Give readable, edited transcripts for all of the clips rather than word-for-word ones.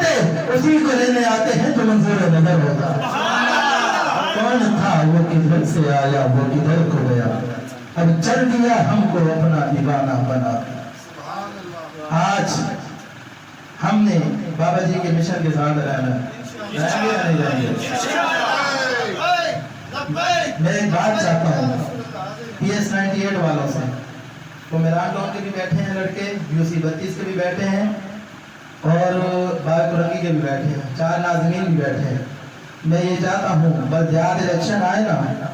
ہوتے اسی کو لینے آتے ہیں جو منظور نظر ہوتا. کون تھا وہ کدھر سے آیا وہ کدھر کو گیا, اب چل دیا ہم کو اپنا دیوانہ بنا. آج ہم نے بابا جی کے مشن کے ساتھ رہنا ہے, رہیں گے یا نہیں رہیں گے؟ میں ایک بات چاہتا ہوں پی ایس 98 والوں سے, تو میران ٹاؤن کے بھی بیٹھے ہیں لڑکے, UC 32 کے بھی بیٹھے ہیں, اور باقی کے بھی بیٹھے ہیں, 4 ناظمین بھی بیٹھے ہیں. میں یہ چاہتا ہوں بس یاد الیکشن آئے نا,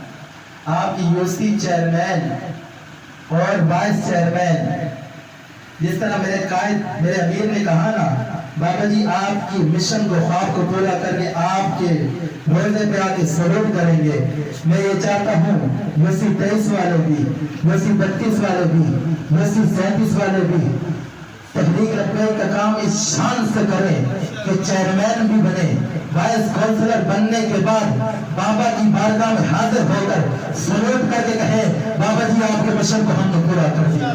آپ کی UC چیئرمین اور وائس چیئرمین, جس طرح میرے قائد میرے امیر نے کہا نا, بابا جی آپ کی مشن کو خواب کو پورا کر کے آپ کے روزے پہ آ کے سلوٹ کریں گے. میں یہ چاہتا ہوں UC 23 والے بھی, UC 32 والے بھی, UC 37 والے بھی تحریک لبیک کا کام اس شان سے کریں کہ چیئرمین بھی بنے, وائس کونسلر بننے کے بعد بابا کی بارگاہ میں حاضر ہو کر سلوٹ کر کے کہیں بابا جی آپ کے مشن کو ہم نے پورا کر دیا.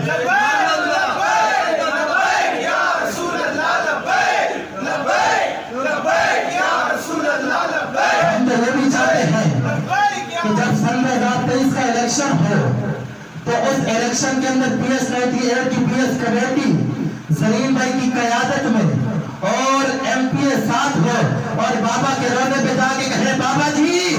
ہم یہ بھی چاہتے ہیں کہ جب سن 2023 کا الیکشن ہو تو اس الیکشن کے اندر پی ایس 98 کی پی ایس کمیٹی زرین بھائی کی قیادت میں اور MP ساتھ ہو, اور بابا کے روزے پہ جا کے کہے بابا جی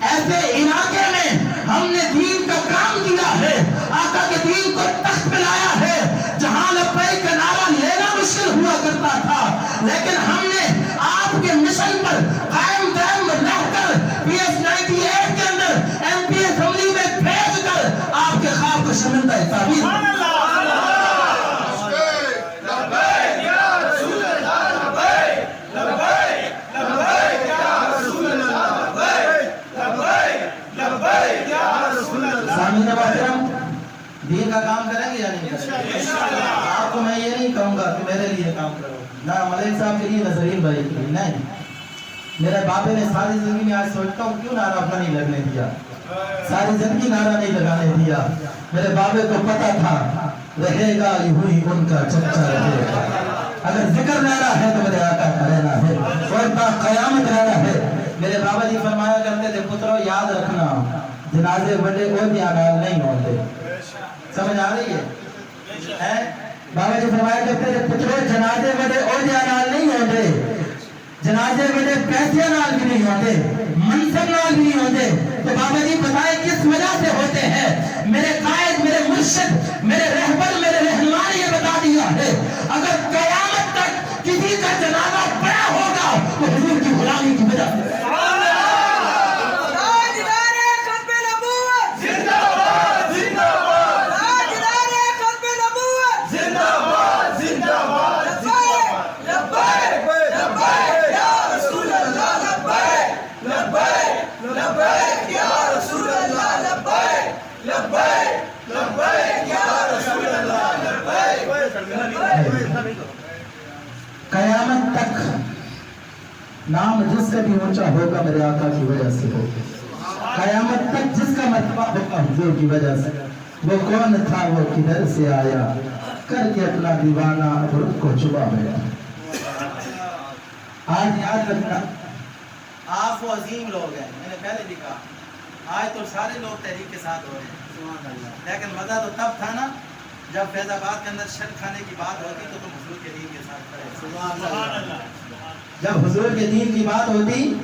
ایسے علاقے میں ہم نے دین کا کام کیا ہے, آقا کے دین کو تخت پہ لایا ہے, جہاں لبیک کا نعرہ لینا مشکل ہوا کرتا تھا, لیکن ہم نے آپ کے مشن پر قائم دائم رہ کر پی ایس 98 کے اندر MP اسمبلی میں بھیج کر آپ کے خواب کو شمندہ تعبیر. دین کا کام کریں گے یا نہیں کریں گے؟ آپ کو میں یہ نہیں کہوں گا کہ میرے لیے کام کرو, نہ ملک صاحب کے لیے نہ زرین بھائی کے لیے, نہیں. میرے باپے نے ساری زندگی میں آج سوچتا ہوں کیوں نعرہ اپنا نہیں لگنے دیا, ساری زندگی نعرہ نہیں لگانے دیا. میرے باپے کو پتا تھا رہے گا یوں ہی ان کا چرچا رہے گا, اگر ذکر نعرہ ہے تو میرے آقا کا رہنا ہے اور تا قیامت رہنا ہے. میرے بابا جی فرمایا کرتے تھے پترو یاد رکھنا جنازے بڑے کوئی بھی آغاز نہیں ہوتے. سمجھ آ رہی ہے؟ بابا جی فرمایا کرتے تھے پترو جنازے بڑے اور آغاز نہیں ہوتے, جنازے بڑے پیسے نال بھی نہیں ہوتے, منصب نال بھی نہیں ہوتے. تو بابا جی بتائے کس وجہ سے ہوتے ہیں؟ میرے قائد میرے مرشد میرے رہبر میرے رہنما نے یہ بتا دیا ہے, اگر قیامت تک کسی کا جنازہ بڑا ہوگا تو حضور کی غلامی کی وجہ سے. قیامت تک نام جس کا بھی اونچا ہوگا میرے آقا کی وجہ سے ہوگا, قیامت تک جس کا مرتبہ ہوگا حضور کی وجہ سے. وہ کون تھا وہ کدھر سے آیا کر کے اپنا دیوانہ عبرت کو چھپا بیٹھا. آج یاد رکھنا آپ وہ عظیم لوگ ہیں, میں نے پہلے بھی کہا آج تو سارے لوگ تحریک کے ساتھ ہو رہے ہیں, لیکن مزہ تو تب تھا نا جب فیض آباد کے اندر شرک کھانے کی بات ہوتی تو تم حضور کے دین کے ساتھ کھڑے. جب حضور کے دین کی بات ہوتی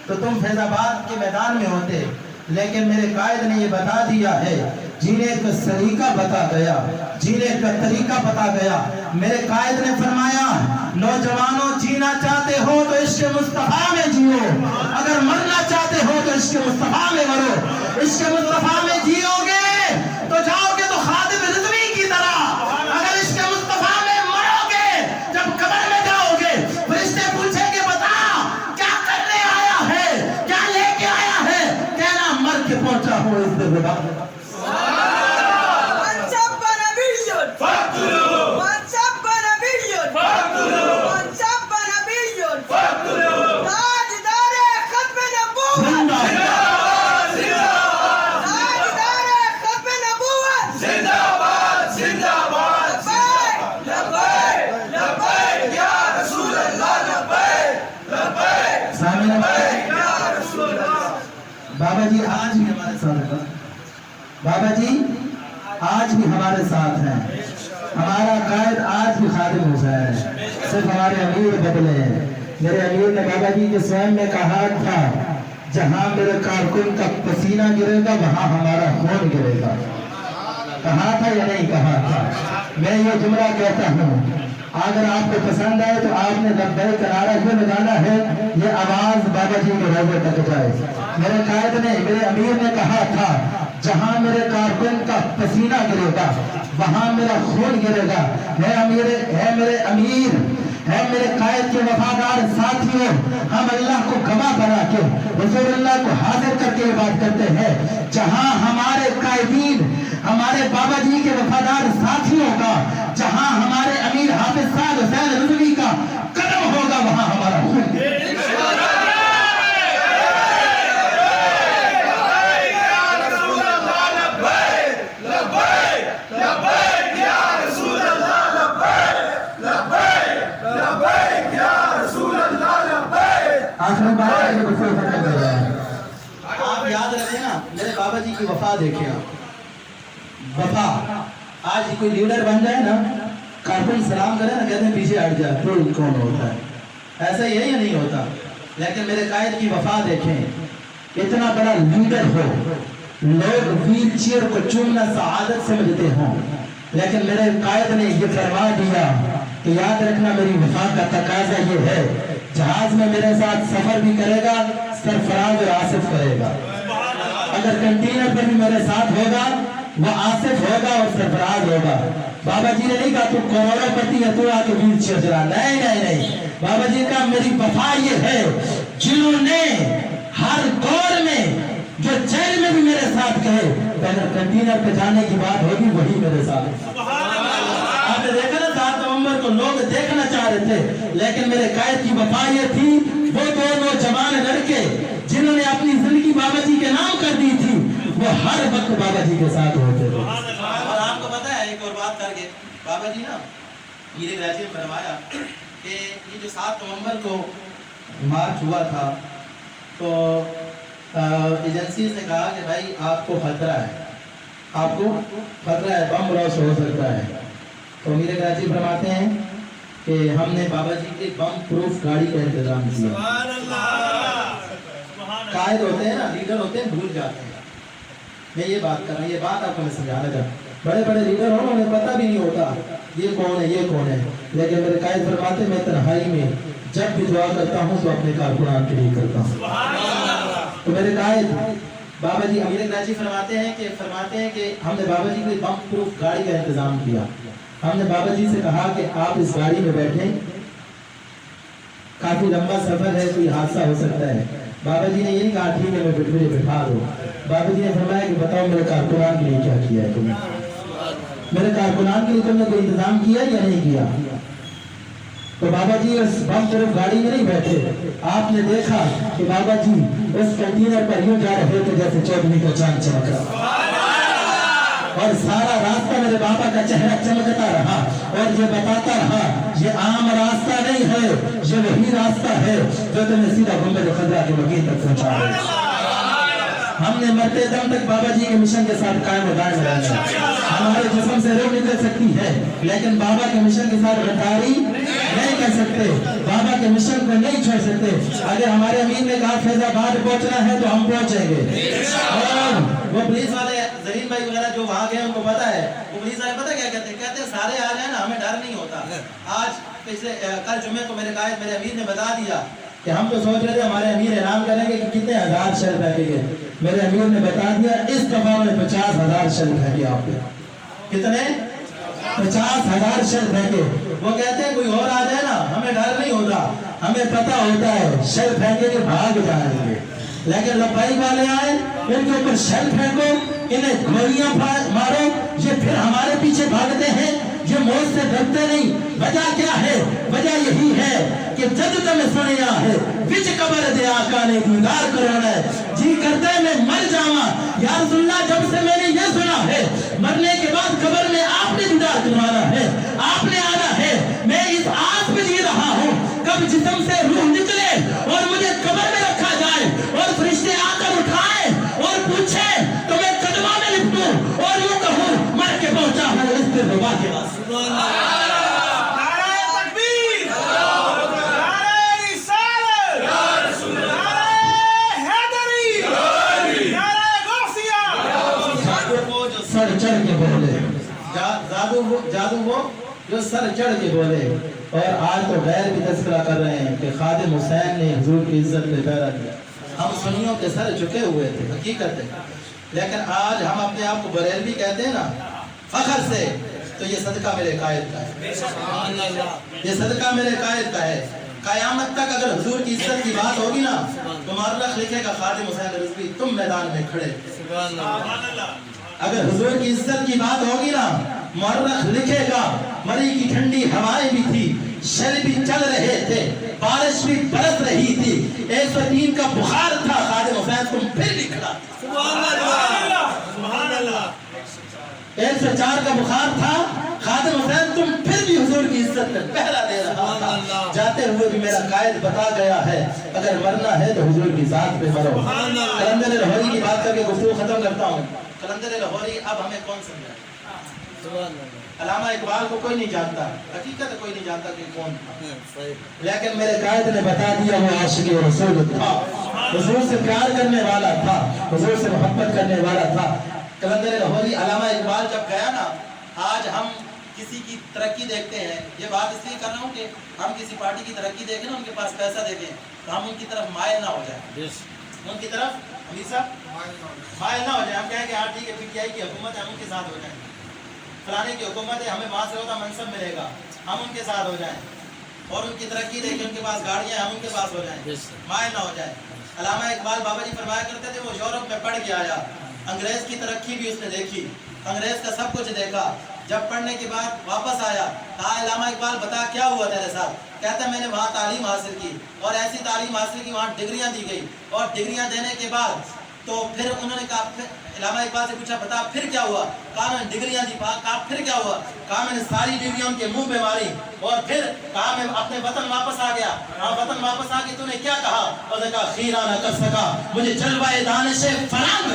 تو تم فیض آباد کے میدان میں ہوتے, لیکن میرے قائد نے یہ بتا دیا ہے, جینے کا طریقہ بتا گیا, جینے کا طریقہ بتا گیا. میرے قائد نے فرمایا نوجوانوں جینا چاہتے ہو تو عشق مصطفیٰ میں جیو, اگر مرنا چاہتے ہو تو عشق مصطفیٰ میں مرو. عشق مصطفیٰ میں جیو گے تو جاؤ گے تو خادم رضوی کی طرح, اگر عشق مصطفیٰ میں مرو گے جب قبر میں جاؤ گے فرشتے پوچھیں گے بتا کیا کرنے آیا ہے, کیا لے کے آیا ہے, کہنا مر کے پہنچا ہوں اس دے بتا. बाबा जी आज भी हमारे साथ हैं। बाबा जी आज भी हमारे साथ हैं। हमारा कायद आज भी खादिम हुसैन है, सिर्फ हमारे अमीर बदले हैं। मेरे अमीर ने बाबा जी के स्वयं में कहा था, जहां मेरे कारकुन का पसीना गिरेगा वहां हमारा खून गिरेगा। कहा था या नहीं कहा था? मैं ये जुमला कहता हूँ, अगर आपको पसंद आए तो आपने लब्बैक का नारा क्यों लगाना है, ये आवाज बाबा जी के रोज़े तक जाए। मेरे कायद ने, मेरे अमीर ने कहा था, जहां मेरे कारकुन का पसीना गिरेगा वहां मेरा खून गिरेगा। है मेरे अमीर, है मेरे कायद के वफादार साथियों, हम अल्लाह को गवाह बना के रसूलुल्लाह को हाजिर करके बात करते हैं, जहां हमारे कायदीन, हमारे बाबा जी के वफादार साथियों का, जहां हमारे अमीर हाफिज साद हुसैन रिजवी का कदम होगा वहां हमारा खून। आप याद रखें ना, मेरे बाबा जी की वफा देखें आप। वफा, आज कोई लीडर बन जाए ना, कारकुन सलाम करे ना, कहते हैं पीछे हट जा, तो कौन होता है? ऐसा यही नहीं होता। लेकिन मेरे कायद की वफा देखें, इतना बड़ा लीडर हो, लोग व्हील चेयर को चूमना सआदत समझते हों, लेकिन मेरे कायद ने ये फरमा दिया कि याद रखना मेरी वफा का तकाजा ये है, जहाज में मेरे साथ सफर भी करेगा, सरफराज और आसिफ करेगा। अगर कंटेनर पर भी मेरे साथ होगा, वो आसिफ होगा और सरफराज होगा। बाबा जी ने नहीं कहा तू करोड़पति है, तू आके व्हील चेयर चला, नहीं नहीं नहीं। बाबा जी का मेरी वफा ये है, जिन्होंने हर दौर में, जो जेल में भी मेरे साथ कहे, अगर कंटेनर पे जाने की बात होगी वही मेरे साथ। आपने देखा ना 7 नवंबर को लोग देखना चाह रहे थे, लेकिन मेरे कायद की वफा ये थी, वो दोनों जवान लड़के जिन्होंने अपनी जिंदगी बाबा जी के नाम कर दी थी, वो हर वक्त बाबा जी के साथ होते थे। और आपको पता है एक और बात करके, बाबा जी ना मीरे राजी में फरमाया कि ये जो 7 नवंबर को मार्च हुआ था, तो एजेंसी ने कहा कि भाई आपको खतरा है, आपको खतरा है, बम ब्लास्ट हो सकता है। तो मीरे राजी फरमाते हैं कि हमने बाबा जी के बम प्रूफ गाड़ी का इंतजाम किया। कायद होते हैं ना, लीडर होते हैं, भूल जाते हैं। मैं ये बात कर रहा हूँ, ये बात आपको मैं समझाना चाहता। बड़े बड़े लीडर हो, उन्हें पता भी नहीं होता ये कौन है, ये कौन है, लेकिन मेरे कायद फरमाते मैं तन्हाई में जब भी दुआ करता हूँ तो अपने कारकुनान के लिए करता हूँ। तो मेरे कायद बाबा जी अमीर राजी फरमाते हैं कि हमने बाबा जी के लिए बम प्रूफ गाड़ी का इंतजाम किया। हमने बाबा जी से कहा कि आप इस गाड़ी में बैठें, काफी लंबा सफर है, कोई हादसा हो सकता है। बाबा जी ने ये नहीं कहा ठीक है मैं मुझे बिठा दो। बाबा जी ने फरमाया कि बताओ मेरे कारकुनान के लिए क्या किया है तुमने, मेरे कारकुनान के लिए तुमने कोई इंतजाम किया या नहीं किया? तो बाबा जी उस बम प्रूफ गाड़ी में नहीं बैठे, आपने देखा कि बाबा जी उस कंटेनर पर यूं जा रहे थे जैसे चौधरी का चांद चमक रहा, और सारा रास्ता मेरे बाबा का चेहरा चमकता रहा और ये बताता रहा ये आम रास्ता नहीं है, ये वही रास्ता है जो तुम्हें सीधा गुंबद खजरा के वकील तक पहुंचा है। हमने मरते दम तक बाबा जी के मिशन के साथ कायम दायम रहना है। हमारे जिस्म से रूह निकल सकती है, लेकिन बाबा के मिशन के साथ गद्दारी नहीं कर सकते, बाबा के मिशन को नहीं छोड़ सकते। अगर हमारे अमीर ने कहा फैजाबाद पहुंचना है तो हम पहुंचेंगे। और वो पुलिस वाले जरीन भाई वगैरह जो वहाँ गए उनको पता है, वो पुलिस वाले पता क्या कहते हैं, सारे आ जाए ना हमें डर नहीं होता। आज पिछले कल जुमे को मेरे कायद मेरे अमीर ने बता दिया कि हम तो सोच रहे थे हमारे अमीर ऐलान करेंगे कि कितने 1000 शेल फेंकेंगे, मेरे अमीर ने बता दिया इस दफा में 50,000 शेल फेंके। आपके कितने? 50,000 शेल फेंके। वो कहते हैं कोई और आ जाए ना हमें डर नहीं होता, हमें पता होता है शेल फेंके के भाग जाएंगे, लेकिन लब्बाई वाले आए इनके ऊपर शेल फेंको, इन्हें गोलियां मारो, ये फिर हमारे पीछे भागते हैं, ये मौत से डरते नहीं। वजह क्या है? वजह यही है कि जब तुम सुनिया है विच कबर दे आका ने दीदार करना है, जी करते मैं मर जावा या रसूलुल्लाह। जब से मैंने ये सुना है मरने के बाद कब्र में आपने दीदार करवाना है, आपने आना है, मैं इस आस पे जी रहा हूँ कब जिस्म से रूह निकले और मुझे कब्र में रखा जाए और फरिश्ते आकर उठाए जादू वो जो सर चढ़ के बोले। और आज तो गैर भी तस्करा कर रहे हैं कि खादिम हुसैन ने हुजूर की इज्जत में पैरा दिया। हम सुन्नियों के सर झुके हुए थे, हकीकत है, लेकिन आज हम अपने आप को बरेलवी कहते हैं ना फखर से, तो ये सदका मेरे कायद का है, ये सदका मेरे कायद का है। कयामत तक अगर हुजूर की इज्जत की बात होगी ना, तो मुअर्रिख लिखेगा खादिम हुसैन रिजवी तुम मैदान में खड़े। अगर हुजूर की इज्जत की बात होगी ना, मुअर्रिख लिखेगा मरी की ठंडी हवाएं भी थी, शर भी चल रहे थे, बारिश भी बरस रही थी, 103 का बुखार था, खादिम हुसैन तुम फिर भी खड़ा। 104 का बुखार था, खादिम हुसैन तुम फिर भी हुजूर की इज्जत में पहरा दे रहा था। जाते हुए भी मेरा कायद बता गया है, अगर मरना है तो हुजूर की जात पे मरो। कलंदर लाहौरी की बात करके गुफ्तगू खत्म करता हूँ। कलंदर लाहौरी अब हमें कौन समझा? अल्लामा इकबाल को कोई नहीं जानता, हकीकत कोई नहीं जानता कि कौन था, लेकिन मेरे कायद ने बता दिया वो आशिक़ रसूल था, हुजूर से प्यार करने वाला था, हुजूर से मोहब्बत करने वाला था। कलंदर लाहौरी अल्लामा इकबाल जब गया ना, आज हम किसी की तरक्की देखते हैं, ये बात इसलिए कर रहा हूँ कि हम किसी पार्टी की तरक्की देखें ना, उनके पास पैसा देखें, तो हम उनकी तरफ मायल ना हो जाए, उनकी तरफ हमेशा मायल ना हो जाए। हम कहें कि हाँ ठीक है पीटीआई की हुकूमत है, हम उनके साथ हो जाएं, फलाने की हुकूमत है, हमें वहाँ से होता मनसब मिलेगा, हम उनके साथ हो जाएं, और उनकी तरक्की देखें, उनके पास गाड़ियाँ, हम उनके पास हो जाएं, मायल ना हो जाए। अल्लामा इकबाल बाबा जी फरमाया करते थे, वो यूरोप में पढ़ के आया, अंग्रेज की तरक्की भी उसने देखी, अंग्रेज का सब कुछ देखा, जब पढ़ने के बाद वापस आया, कहा अल्लामा इकबाल बता क्या हुआ तेरे साथ? कहता मैंने वहाँ तालीम हासिल की, और ऐसी तालीम हासिल की वहाँ डिग्रियाँ दी गई, और डिग्रियाँ देने के बाद तो फिर उन्होंने कहा, अल्लामा इकबाल से पूछा बता फिर क्या हुआ? कहा मैंने डिग्रियाँ दी। कहा फिर क्या हुआ? कहा मैंने सारी डिग्रियाँ उनके मुंह पे मारी, और फिर कहा मैं अपने वतन वापस आ गया। हाँ वतन वापस आके तूने क्या कहा? उसने कहा खीरा न कर सका मुझे जलवाए दानिश फरंग,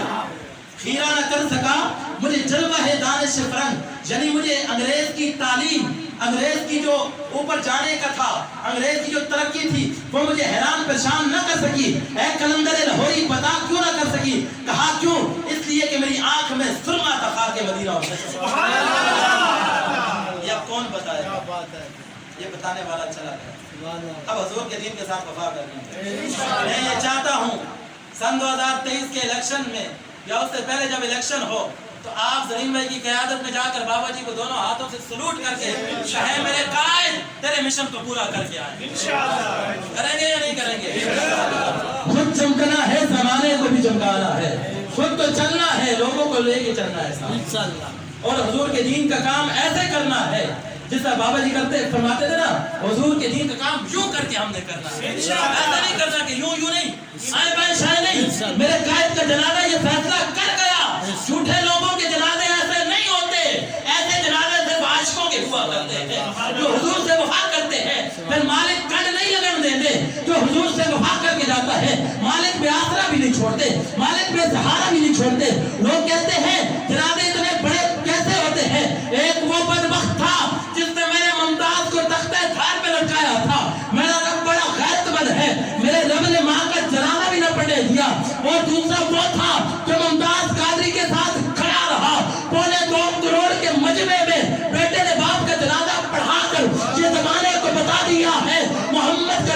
खीरा न कर सका मुझे जलवाए दानिश फरंग, यानी मुझे अंग्रेज की तालीम, अंग्रेज की जो ऊपर जाने का था, अंग्रेज की जो तरक्की थी, वो मुझे हैरान परेशान न कर सकी। ऐ कलंदर लाहौरी बता क्यों न कर सकी? कहा क्यों? इसलिए कि मेरी आंख में सुरमा था खाके मदीना। ये कौन बताएगा? ये बताने वाला चला गया। अब हुजूर के दीन के साथ वफा करनी है। मैं ये चाहता हूँ सन 2023 के इलेक्शन में या उससे पहले जब इलेक्शन हो, तो आप ज़रीन भाई की क़यादत में जाकर बाबा जी को दोनों हाथों से सलूट करके कहे मेरे कायद तेरे मिशन को पूरा करके आए। करेंगे या नहीं करेंगे? खुद चमकना है, ज़माने को भी चमकाना है, खुद तो चलना है, लोगों को लेके चलना है इंशाअल्लाह, और हुजूर के दीन का काम ऐसे करना है जिसका बाबा जी करते फरमाते थे ना, हुजूर के दीन का काम यूं करके हमने करना है, ऐसा नहीं करना कि यूं नहीं, आए बाएं शाये नहीं। मेरे कायद का जनाजा ये फैसला कर गया, झूठे लोगों के जनाजे ऐसे नहीं होते, ऐसे जनाजे सिर्फ आशिकों के हुआ करते हैं जो हुजूर से वफा करते हैं। फिर मालिक कंड नहीं लगन देते, जो हुजूर से वफा करके जाता है मालिक पे आसरा भी नहीं छोड़ते, मालिक पे सहारा भी नहीं छोड़ते। लोग कहते हैं जनाजे इतने बड़े कैसे होते हैं? एक वो बदबख्त था जिसने मेरे मुमताज को तख्ते थार पे लटकाया था, मेरा रब बड़ा गैरतमंद है, मेरे रब ने माँ का जनाजा भी न पढ़ने दिया। और दूसरा वो था जो मुमताज कादरी के साथ खड़ा रहा, 2.25 करोड़ के मजमे में बेटे ने बाप का जनाजा पढ़ाकर ये जमाने को बता दिया है मोहम्मद का